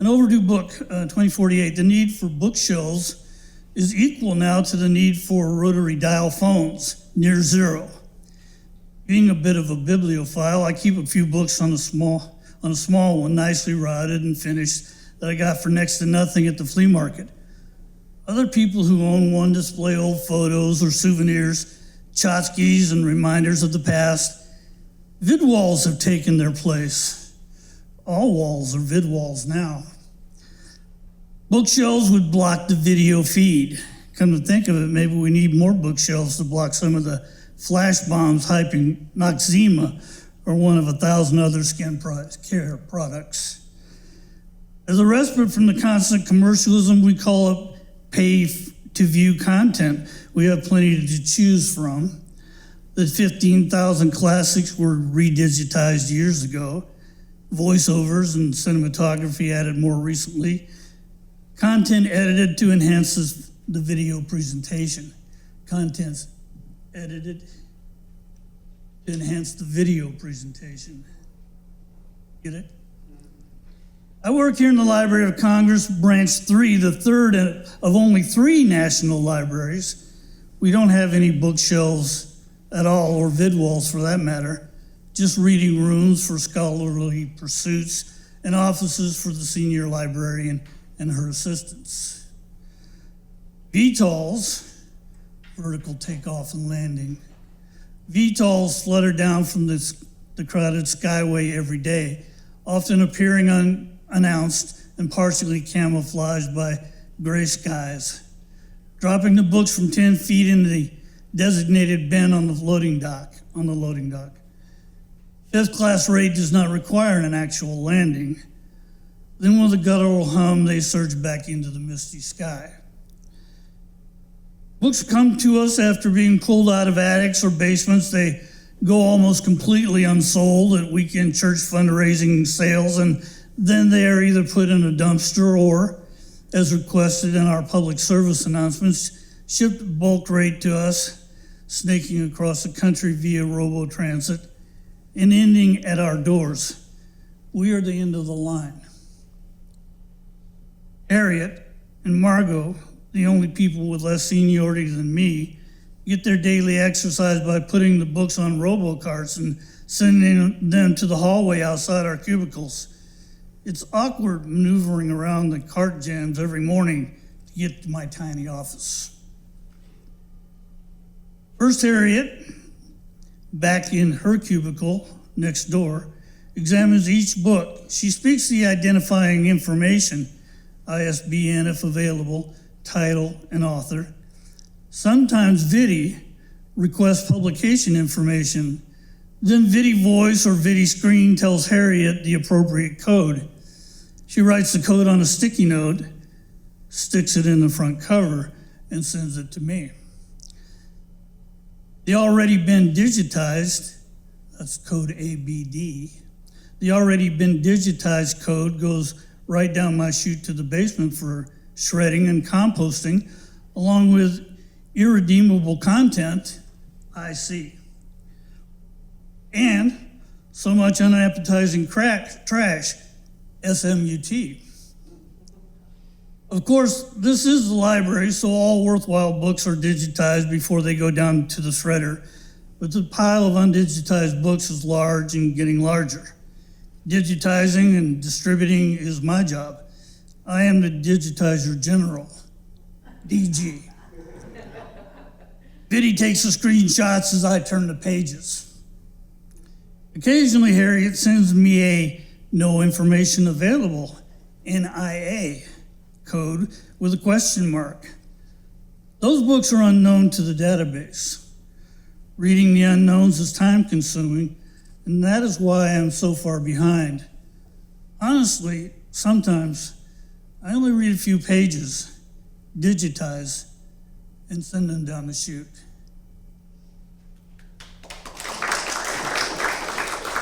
An overdue book, 2048. The need for bookshelves is equal now to the need for rotary dial phones, near zero. Being a bit of a bibliophile, I keep a few books on a small one, nicely rotted and finished, that I got for next to nothing at the flea market. Other people who own one display old photos or souvenirs, tchotchkes and reminders of the past. Vid walls have taken their place. All walls are vid walls now. Bookshelves would block the video feed. Come to think of it, maybe we need more bookshelves to block some of the flash bombs hyping Noxzema or one of 1,000 other skin care products. As a respite from the constant commercialism, we call it pay-to-view content. We have plenty to choose from. The 15,000 classics were redigitized years ago. Voiceovers and cinematography added more recently. Content edited to enhance the video presentation. Content's edited to enhance the video presentation. Get it? I work here in the Library of Congress, Branch 3, the third of only 3 national libraries. We don't have any bookshelves at all, or vid walls for that matter, just reading rooms for scholarly pursuits and offices for the senior librarian and her assistants. VTOLs, vertical takeoff and landing. VTOLs flutter down from the crowded skyway every day, often appearing unannounced and partially camouflaged by gray skies, dropping the books from 10 feet into the designated bin on the loading dock. Fifth class rate does not require an actual landing. Then with a guttural hum, they surge back into the misty sky. Books come to us after being pulled out of attics or basements. They go almost completely unsold at weekend church fundraising sales, and then they are either put in a dumpster or, as requested in our public service announcements, shipped at bulk rate to us, snaking across the country via robo-transit and ending at our doors. We are the end of the line. Harriet and Margot, the only people with less seniority than me, get their daily exercise by putting the books on robo-carts and sending them to the hallway outside our cubicles. It's awkward maneuvering around the cart jams every morning to get to my tiny office. First, Harriet, back in her cubicle next door, examines each book. She speaks the identifying information, ISBN if available, title, and author. Sometimes Vidi requests publication information. Then Vidi Voice or Vidi Screen tells Harriet the appropriate code. She writes the code on a sticky note, sticks it in the front cover, and sends it to me. The already been digitized, that's code ABD, the already been digitized code goes right down my chute to the basement for shredding and composting, along with irredeemable content, IC. And so much unappetizing trash, SMUT. Of course, this is the library, so all worthwhile books are digitized before they go down to the shredder, but the pile of undigitized books is large and getting larger. Digitizing and distributing is my job. I am the digitizer general, DG. Vidi takes the screenshots as I turn the pages. Occasionally, Harriet sends me a no information available, NIA code with a question mark. Those books are unknown to the database. Reading the unknowns is time consuming, and that is why I am so far behind. Honestly, sometimes I only read a few pages, digitize, and send them down the chute.